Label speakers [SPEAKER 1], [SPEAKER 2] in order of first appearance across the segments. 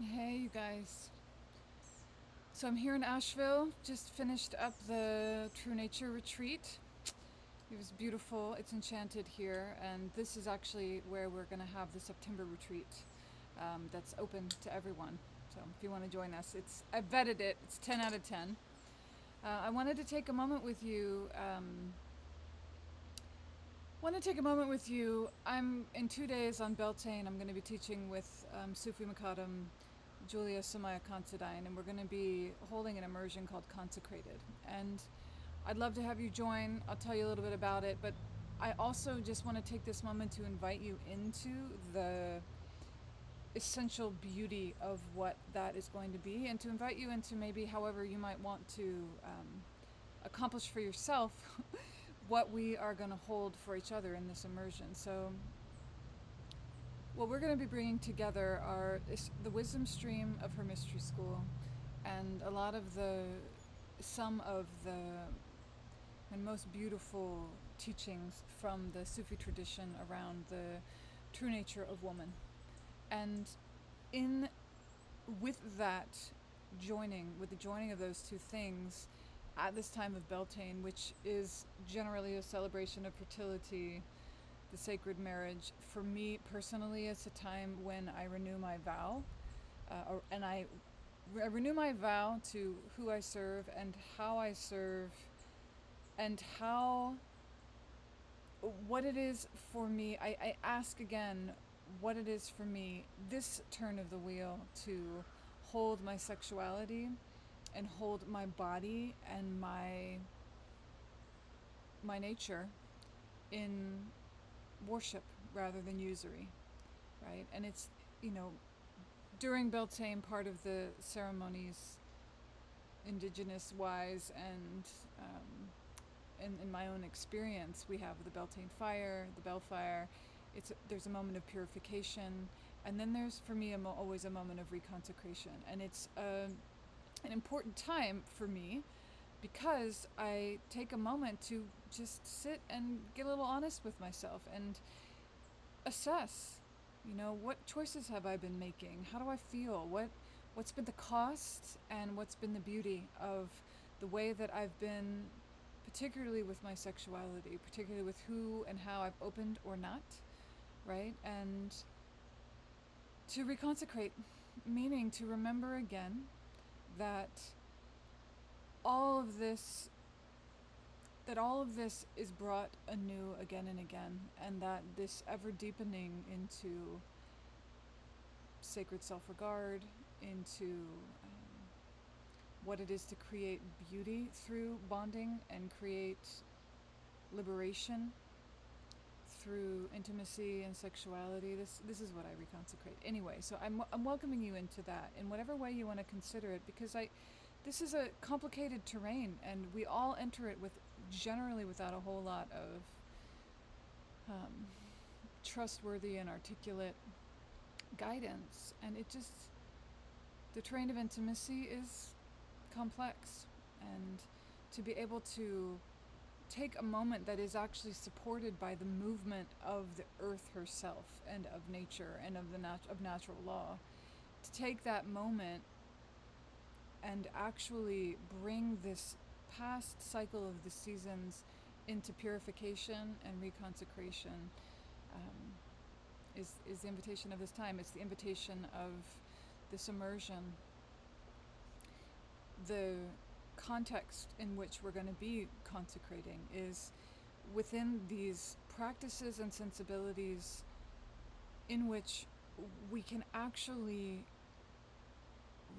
[SPEAKER 1] Hey, you guys. So I'm here in Asheville, just finished up the True Nature retreat. It was beautiful, it's enchanted here, and this is actually where we're going to have the September retreat that's open to everyone. So if you want to join us, I vetted it, it's 10 out of 10. I wanted to take a moment with you. I'm in 2 days on Beltane. I'm going to be teaching with Sufi Makadam, Julia Samaya Considine, and we're going to be holding an immersion called Consecrated. And I'd love to have you join. I'll tell you a little bit about it, but I also just want to take this moment to invite you into the essential beauty of what that is going to be, and to invite you into maybe however you might want to accomplish for yourself what we are going to hold for each other in this immersion. So what we're going to be bringing together is the wisdom stream of her mystery school, and some of the and most beautiful teachings from the Sufi tradition around the true nature of woman. And in with the joining of those two things at this time of Beltane, which is generally a celebration of fertility, the sacred marriage, for me personally, it's a time when I renew my vow, and I renew my vow to who I serve and how I serve, and what it is for me. I ask again what it is for me this turn of the wheel to hold my sexuality and hold my body and my nature in worship rather than usury, right? And it's, you know, during Beltane, part of the ceremonies, indigenous wise, and in my own experience, we have the Beltane fire, the Bell fire. There's a moment of purification, and then there's for me always a moment of reconsecration, and it's an important time for me because I take a moment to just sit and get a little honest with myself and assess, what choices have I been making? How do I feel? What's been the cost and what's been the beauty of the way that I've been, particularly with my sexuality, particularly with who and how I've opened or not, right? And to reconsecrate, meaning to remember again that all of this all of this is brought anew again and again, and that this ever deepening into sacred self regard, into what it is to create beauty through bonding and create liberation through intimacy and sexuality. This is what I reconsecrate. Anyway, so I'm welcoming you into that in whatever way you want to consider it, because this is a complicated terrain, and we all enter it with generally without a whole lot of um, trustworthy and articulate guidance, and the terrain of intimacy is complex, and to be able to take a moment that is actually supported by the movement of the earth herself and of nature and of of natural law, to take that moment and actually bring this past cycle of the seasons into purification and reconsecration, um, is the invitation of this time. It's the invitation of this immersion. The context in which we're going to be consecrating is within these practices and sensibilities in which we can actually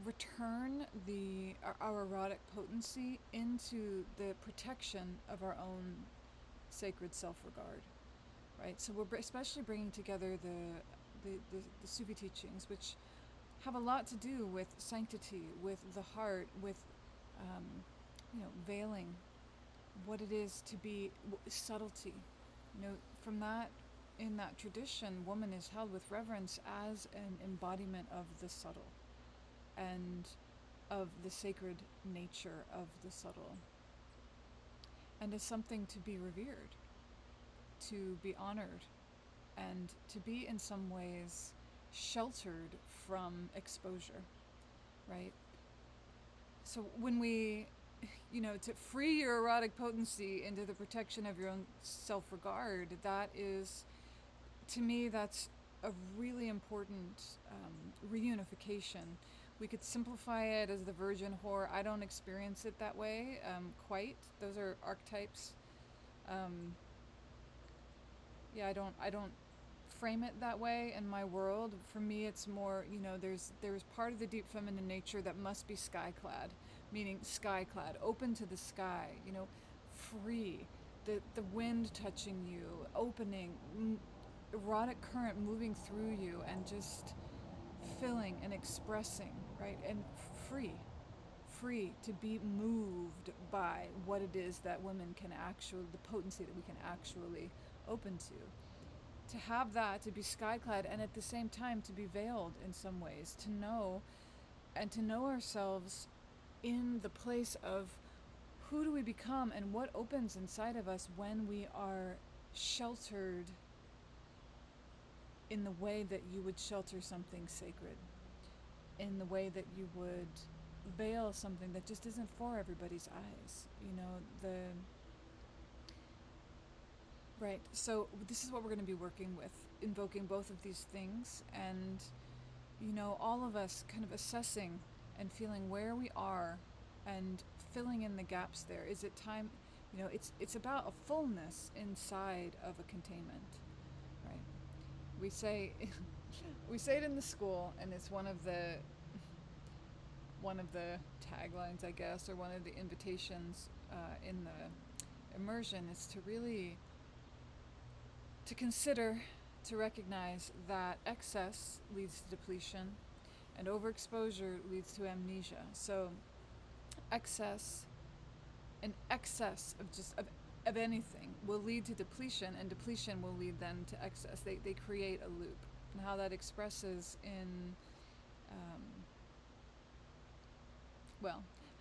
[SPEAKER 1] return our erotic potency into the protection of our own sacred self-regard, right? So we're especially bringing together the Sufi teachings, which have a lot to do with sanctity, with the heart, with veiling, what it is to be subtlety. From that, in that tradition, woman is held with reverence as an embodiment of the subtle and of the sacred nature of the subtle, and as something to be revered, to be honored, and to be in some ways sheltered from exposure, right? So when we, to free your erotic potency into the protection of your own self-regard, that is, to me, that's a really important reunification. We could simplify it as the virgin whore. I don't experience it that way quite. Those are archetypes. Um, yeah, I don't frame it that way in my world. For me, it's more, there's part of the deep feminine nature that must be skyclad, meaning skyclad, open to the sky, free, the wind touching you, opening, erotic current moving through you, and just filling and expressing, right? And free to be moved by what it is that women can actually, the potency that we can actually open to have that, to be skyclad, and at the same time to be veiled in some ways, to know ourselves in the place of who do we become and what opens inside of us when we are sheltered in the way that you would shelter something sacred, in the way that you would veil something that just isn't for everybody's eyes. Right, so this is what we're going to be working with, invoking both of these things, and, all of us kind of assessing and feeling where we are and filling in the gaps there. Is it time, it's about a fullness inside of a containment, right? We say, we say it in the school, and it's one of the taglines, I guess, or one of the invitations in the immersion, is to really, to consider, to recognize that excess leads to depletion and overexposure leads to amnesia. So an excess of anything will lead to depletion, and depletion will lead then to excess. They create a loop. And how that expresses in,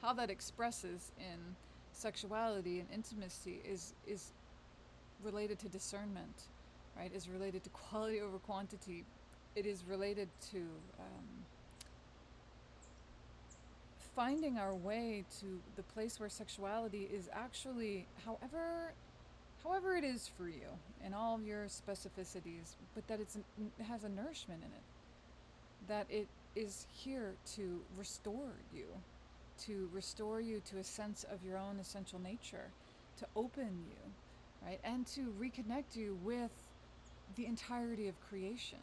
[SPEAKER 1] how that expresses in sexuality and intimacy is related to discernment, right? Is related to quality over quantity. It is related to finding our way to the place where sexuality is actually, however it is for you, in all of your specificities, but that it has a nourishment in it, that it is here to restore you to a sense of your own essential nature, to open you, right? And to reconnect you with the entirety of creation.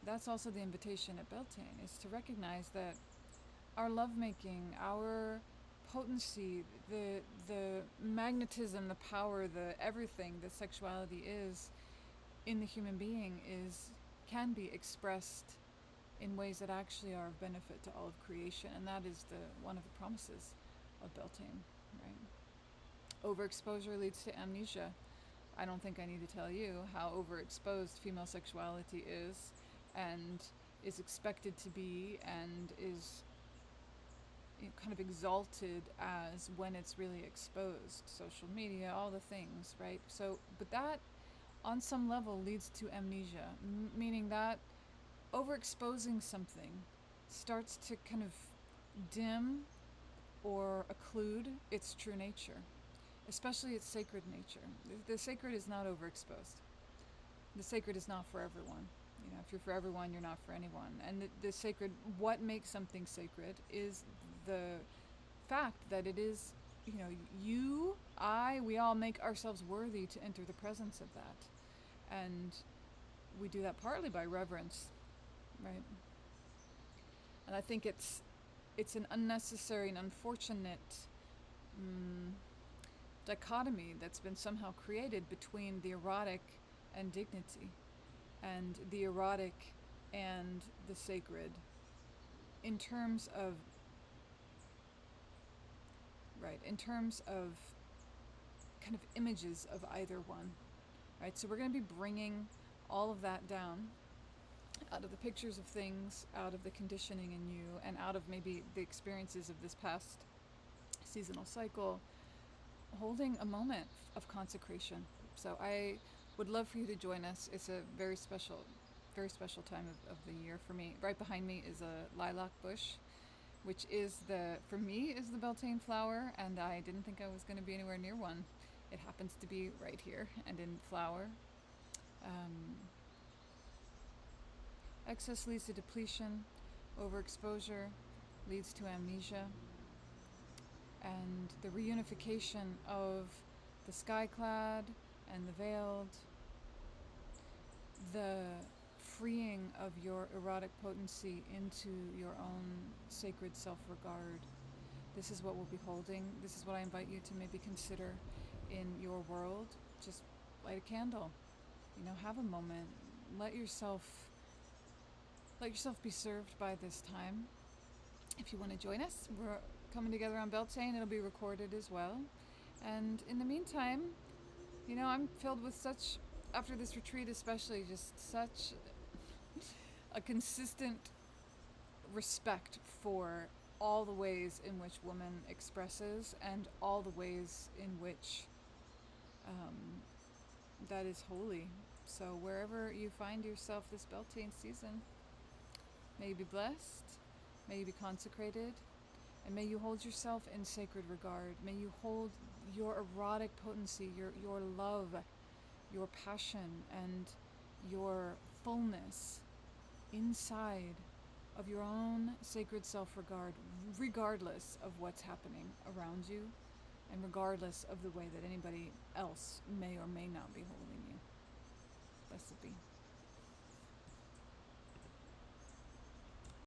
[SPEAKER 1] That's also the invitation at Beltane, is to recognize that our lovemaking, our potency, the magnetism, the power, the everything that sexuality is in the human being can be expressed in ways that actually are of benefit to all of creation, and that is one of the promises of Beltane, right? Overexposure leads to amnesia. I don't think I need to tell you how overexposed female sexuality is, and is expected to be, and is kind of exalted as when it's really exposed. Social media, all the things, right? So, but that on some level leads to amnesia, meaning that overexposing something starts to kind of dim or occlude its true nature, especially its sacred nature. The sacred is not overexposed. The sacred is not for everyone. If you're for everyone, you're not for anyone. And the sacred, what makes something sacred is the fact that it is, you, I, we all make ourselves worthy to enter the presence of that. And we do that partly by reverence, right? And I think it's an unnecessary and unfortunate dichotomy that's been somehow created between the erotic and dignity, and the erotic and the sacred, in terms of kind of images of either one, right? So we're going to be bringing all of that down out of the pictures of things, out of the conditioning in you, and out of maybe the experiences of this past seasonal cycle, holding a moment of consecration. So I would love for you to join us. It's a very special very special time of the year for me. Right behind me is a lilac bush, which is for me, is the Beltane flower, and I didn't think I was going to be anywhere near one. It happens to be right here and in flower. Excess leads to depletion, overexposure leads to amnesia, and the reunification of the Skyclad and the veiled, the freeing of your erotic potency into your own sacred self-regard. This is what we'll be holding. This is what I invite you to maybe consider in your world. Just light a candle. Have a moment. Let yourself be served by this time. If you want to join us, we're coming together on Beltane. It'll be recorded as well. And in the meantime, I'm filled with such, after this retreat especially, just such a consistent respect for all the ways in which woman expresses and all the ways in which that is holy. So wherever you find yourself this Beltane season, may you be blessed, may you be consecrated, and may you hold yourself in sacred regard. May you hold your erotic potency, your love, your passion, and your fullness inside of your own sacred self-regard, regardless of what's happening around you, and regardless of the way that anybody else may or may not be holding you. Blessed be.